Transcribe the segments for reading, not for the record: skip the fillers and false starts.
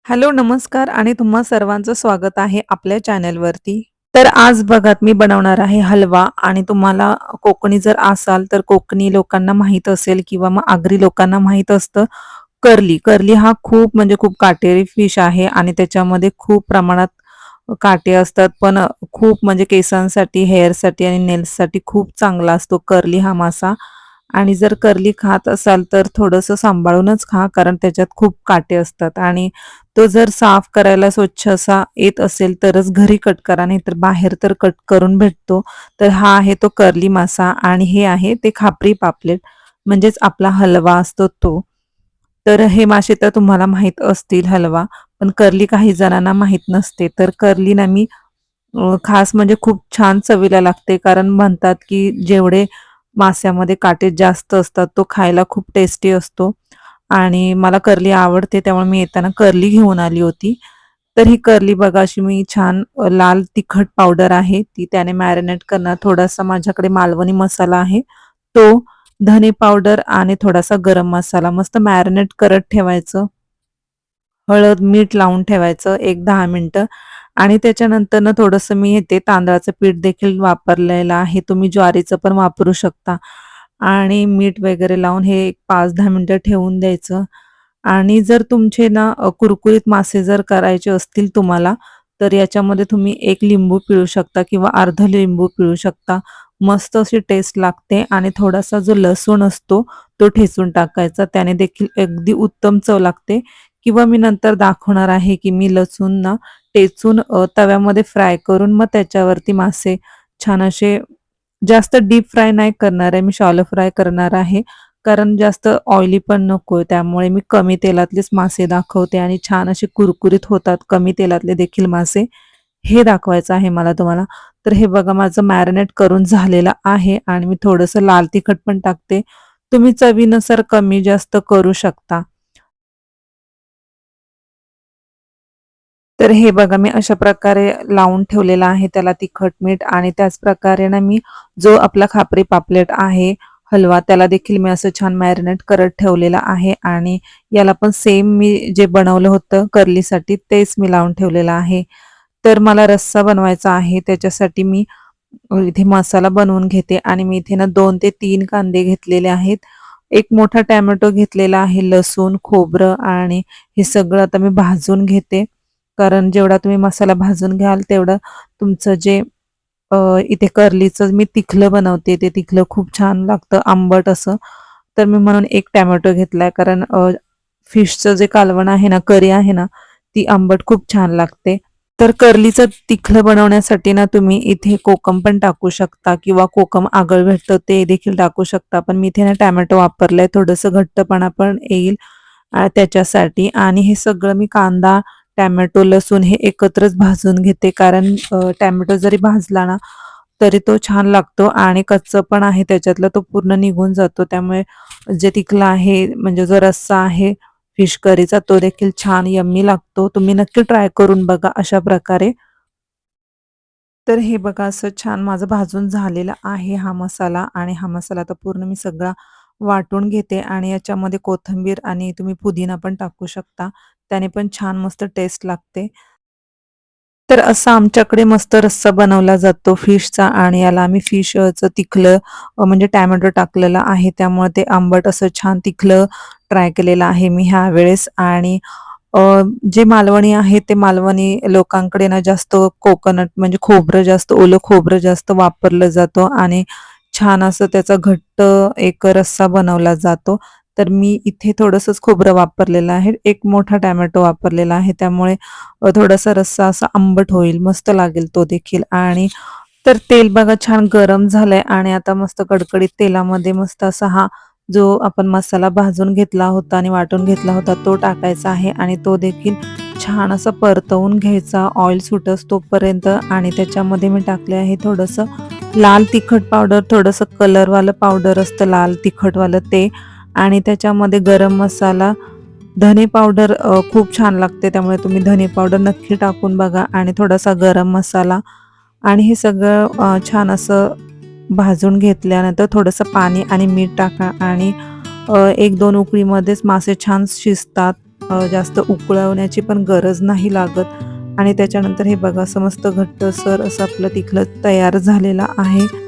Hello, नमस्कार आणि तुम्हा सर्वांचं स्वागत आहे आपल्या चॅनलवरती. तर आज बघा मी बनवणार आहे हलवा आणि तुम्हाला कोकणी जर असाल तर कोकणी लोकांना माहीत असेल किंवा मग आगरी लोकांना माहीत असतं कर्ली. कर्ली हा खूप म्हणजे खूप काटेरी फिश आहे आणि त्याच्यामध्ये खूप प्रमाणात काटे असतात. पण खूप म्हणजे केसांसाठी, हेअरसाठी आणि नेल्ससाठी खूप चांगला असतो कर्ली हा मासा. आणि जर कर्ली खात असाल तर थोडंसं सांभाळूनच खा, कारण त्याच्यात खूप काटे असतात आणि तो जर साफ करायला स्वच्छ असा येत असेल तरच घरी कट करा, नाहीतर बाहेर तर कट करून भेटतो. तर हा आहे तो कर्ली मासा आणि हे आहे ते खापरी पापलेट म्हणजेच आपला हलवा असतो तो. तर हे मासे तर तुम्हाला माहीत असतील हलवा, पण कर्ली काही जणांना माहीत नसते. तर कर्ली ना मी खास म्हणजे खूप छान चवीला लागते, कारण म्हणतात की जेवढे मास्यामध्ये काटे जास्त असतात तो खायला खूप टेस्टी असतो. आणि मला कर्ली आवडते त्यामुळे मी येताना कर्ली घेऊन आली होती. तर ही कर्ली बघा अशी मी छान लाल तिखट पावडर आहे ती त्याने मॅरिनेट करणार. थोडासा माझ्याकडे मालवणी मसाला आहे तो, धने पावडर आणि थोडासा गरम मसाला मस्त मॅरिनेट करत ठेवायचं. हळद, मीठ लावून ठेवायचं एक 10 मिनिटं आणि त्याच्यानंतरनं थोडंसं मी ते तांदळाचं पीठ देखील वापरलेलं आहे. तुम्ही ज्वारीचं पण वापरू शकता आणि मीठ वगैरे लावून हे एक 5-10 मिनिटं ठेवून द्यायचं. आणि जर तुमचे ना कुरकुरीत मासे जर करायचे असतील तुम्हाला, तर याच्यामध्ये तुम्ही 1 लिंबू पिळू शकता किंवा अर्ध लिंबू पिळू शकता. मस्त अशी टेस्ट लागते आणि थोडासा जो लसूण असतो तो ठेचून टाकायचा. त्याने देखील अगदी उत्तम चव लागते. किंवा मी नंतर दाखवणार आहे की मी लसूण ना टेचून तव्यामध्ये फ्राय करून मग त्याच्यावरती मासे छान असे जास्त डीप फ्राय नाही करणार आहे, मी शॅलो फ्राय करणार आहे. कारण जास्त ऑइली पण नकोय, त्यामुळे मी कमी तेलातलेच मासे दाखवते आणि छान असे कुरकुरीत होतात कमी तेलातले देखील मासे, हे दाखवायचं आहे मला तुम्हाला. तर हे बघा माझं मॅरिनेट करून झालेलं आहे आणि मी थोडंसं लाल तिखट पण टाकते. तुम्ही चवीनुसार कमी जास्त करू शकता. तर हे बघा मी अशा प्रकारे लावून ठेवलेलं आहे त्याला तिखट, मीठ आणि त्याच प्रकारे ना मी जो आपला खापरी पापलेट आहे हलवा, त्याला देखील मी असं छान मॅरिनेट करत ठेवलेला आहे आणि याला पण सेम मी जे बनवलं होतं कर्लीसाठी तेच मी लावून ठेवलेलं आहे. तर मला रस्सा बनवायचा आहे त्याच्यासाठी मी इथे मसाला बनवून घेते आणि मी इथे ना 2 ते 3 कांदे घेतलेले आहेत. एक मोठा टोमॅटो घेतलेला आहे, लसूण, खोबरं आणि हे सगळं आता मी भाजून घेते. कारण जेवढा तुम्ही मसाला भाजून घ्याल तेवढं तुमचं जे इथे कर्लीचं मी तिखलं बनवते ते तिखलं खूप छान लागतं आंबट असं. तर मी म्हणून एक टोमॅटो घेतलाय, कारण फिशचं जे कालवण आहे ना, करी आहे ना, ती आंबट खूप छान लागते. तर कर्लीचं तिखलं बनवण्यासाठी ना तुम्ही इथे कोकम पण टाकू शकता किंवा कोकम आगळ भेटतं ते देखील टाकू शकता. पण मी इथे ना टोमॅटो वापरलाय, थोडंसं घट्टपणा पण येईल त्याच्यासाठी. आणि हे सगळं मी कांदा, टोमॅटो, लसूण हे एकत्रच भाजून घेते, कारण टोमॅटो जरी भाजला ना तरी तो छान लागतो आणि कच्चं पण आहे त्याच्यातलं तो पूर्ण निघून जातो. त्यामुळे जे तिखलं आहे म्हणजे जो रस्सा आहे फिश करीचा तो देखील छान यम्मी लागतो. तुम्ही नक्की ट्राय करून बघा अशा प्रकारे. तर हे बघा असं छान माझं भाजून झालेला आहे हा मसाला आणि हा मसाला आता पूर्ण मी सगळा वाटून घेते आणि याच्यामध्ये कोथिंबीर आणि तुम्ही पुदिना पण टाकू शकता. त्याने पण छान मस्त टेस्ट लागते. तर असा आमच्याकडे मस्त रस्सा बनवला जातो फिशचा आणि याला आम्ही फिशचं तिखलं म्हणजे टोमॅटो टाकलेला आहे त्यामुळे ते आंबट असं छान तिखलं ट्राय केलेलं आहे मी ह्यावेळेस. आणि अ, जे मालवणी आहे ते मालवणी लोकांकडे ना जास्त कोकोनट म्हणजे खोबरं जास्त, ओलं खोबरं जास्त वापरलं जातं आणि छान असं त्याचा घट्ट एक रस्सा बनवला जातो. तर मी इथे थोडंसंच खोबरं वापरलेलं आहे. एक मोठा टोमॅटो वापरलेला आहे. त्यामुळे थोडासा रस्सा असा आंबट होईल, मस्त लागेल तो देखील. आणि तर तेल बघा छान गरम झालंय आणि आता मस्त कडकडीत तेलामध्ये मस्त असा हा जो आपण मसाला भाजून घेतला होता आणि वाटून घेतला होता तो टाकायचा आहे आणि तो देखील छान असा परतवून घ्यायचा ऑइल सुटस तोपर्यंत. आणि त्याच्यामध्ये मी टाकले आहे थोडंसं लाल तिखट पावडर, थोडंसं कलरवालं पावडर असतं लाल तिखटवालं ते, आणि त्याच्यामध्ये गरम मसाला, धने पावडर खूप छान लागते त्यामुळे तुम्ही धने पावडर नक्की टाकून बघा आणि थोडासा गरम मसाला. आणि हे सगळं छान असं भाजून घेतल्यानंतर थोडंसं पाणी आणि मीठ टाका आणि 1-2 उकळीमध्येच मासे छान शिजतात. जास्त उकळवण्याची पण गरज नाही लागत आणि त्याच्यानंतर हे बघा असं मस्त घट्टसर असं आपलं तिखट तयार झालेलं आहे.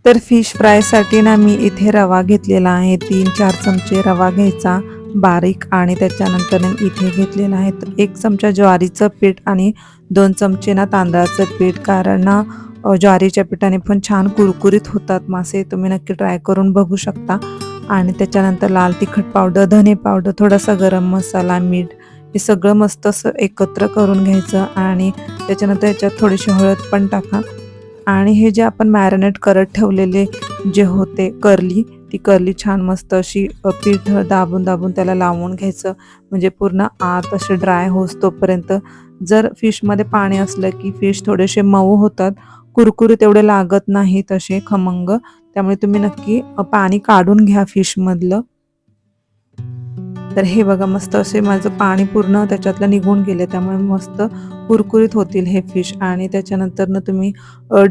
तर फिश फ्रायसाठी ना मी इथे रवा घेतलेला आहे. 3-4 चमचे रवा घ्यायचा बारीक आणि त्याच्यानंतर इथे घेतलेला आहे 1 चमचा ज्वारीचं पीठ आणि 2 चमचे ना तांदळाचं पीठ. कारण ना ज्वारीच्या पिठाने पण छान कुरकुरीत होतात मासे. तुम्ही नक्की ट्राय करून बघू शकता. आणि त्याच्यानंतर लाल तिखट पावडर, धने पावडर, थोडासा गरम मसाला, मीठ हे सगळं मस्त असं एकत्र करून घ्यायचं आणि त्याच्यानंतर याच्यात थोडीशी हळद पण टाका. आणि हे जे आपण मॅरिनेट करत ठेवलेले जे होते ती कर्ली छान मस्त अशी पीठ दाबून दाबून त्याला लावून घ्यायचं. म्हणजे पूर्ण आत असे ड्राय होस तोपर्यंत. जर फिशमध्ये पाणी असलं की फिश थोडेसे मऊ होतात, कुरकुरीत एवढे लागत नाही तसे खमंग. त्यामुळे तुम्ही नक्की पाणी काढून घ्या फिशमधलं. तर हे बघा मस्त असे माझं पाणी पूर्ण त्याच्यातलं निघून गेले, त्यामुळे मस्त कुरकुरीत होतील हे फिश. आणि त्याच्यानंतर तुम्ही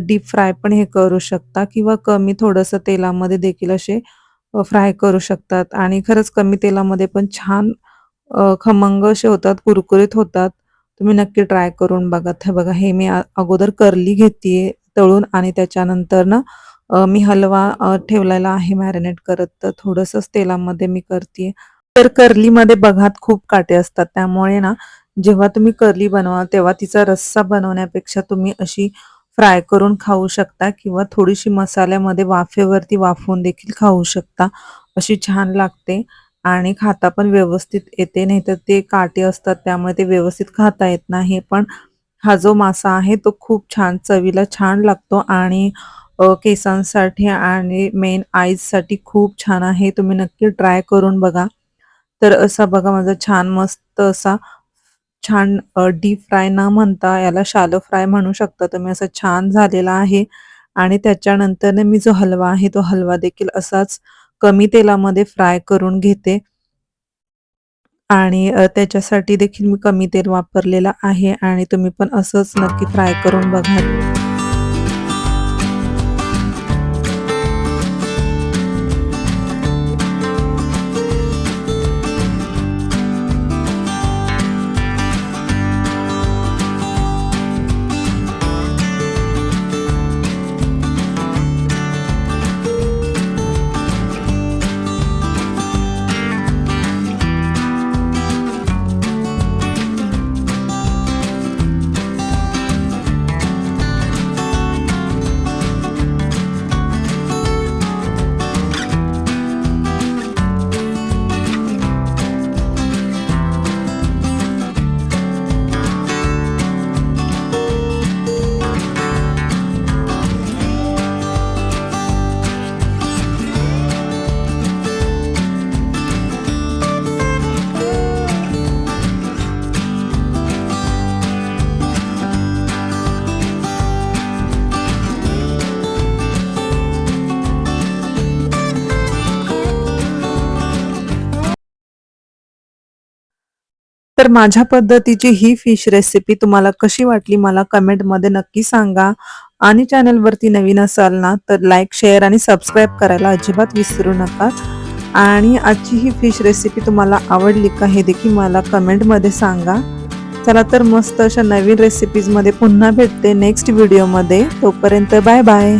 डीप फ्राय पण हे करू शकता किंवा कमी थोडंसं तेलामध्ये देखील असे फ्राय करू शकतात. आणि खरंच कमी तेलामध्ये पण छान खमंग असे होतात, कुरकुरीत होतात. तुम्ही नक्की ट्राय करून बघा. हे बघा हे मी अगोदर कर्ली घेतेय तळून आणि त्याच्यानंतर ना मी हलवा ठेवलेला आहे मॅरिनेट करत, तर थोडंसंच तेलामध्ये मी करते. तर कर्लीमध्ये बघा खूप काटे असतात, त्यामुळे ना जेव्हा तुम्ही कर्ली बनवा तेव्हा तिचा रस्सा बनवण्यापेक्षा तुम्ही अशी फ्राय करून खाऊ शकता किंवा थोडीशी मसाल्यामध्ये वाफेवरती वाफवून देखील खाऊ शकता. अशी छान लागते आणि खाता पण व्यवस्थित येते. नाही तर ते काटे असतात त्यामुळे ते व्यवस्थित खाता येत नाही. पण हा जो मासा आहे तो खूप छान चवीला छान लागतो आणि केसांसाठी आणि मेन आईजसाठी खूप छान आहे. तुम्ही नक्की ट्राय करून बघा. तर असा बघा माझा छान मस्त असा छान डीप फ्राय न म्हणता याला शॅलो फ्राय म्हणू शकता तुम्ही, असं छान झालेला आहे. आणि त्याच्यानंतर मी जो हलवा आहे तो हलवा देखील असाच कमी तेलामध्ये फ्राय करून घेते. आणि त्याच्यासाठी देखील मी कमी तेल वापरलेलं आहे आणि तुम्ही पण असंच नक्की फ्राय करून बघा. तर माझ्या पद्धतीची ही फिश रेसिपी तुम्हाला कशी वाटली मला कमेंटमध्ये नक्की सांगा. आणि चॅनलवरती नवीन असाल ना तर लाईक, शेअर आणि सबस्क्राईब करायला अजिबात विसरू नका. आणि आजची ही फिश रेसिपी तुम्हाला आवडली का हे देखील मला कमेंटमध्ये सांगा. चला तर मस्त अशा नवीन रेसिपीजमध्ये पुन्हा भेटते नेक्स्ट व्हिडिओमध्ये. तोपर्यंत बाय बाय.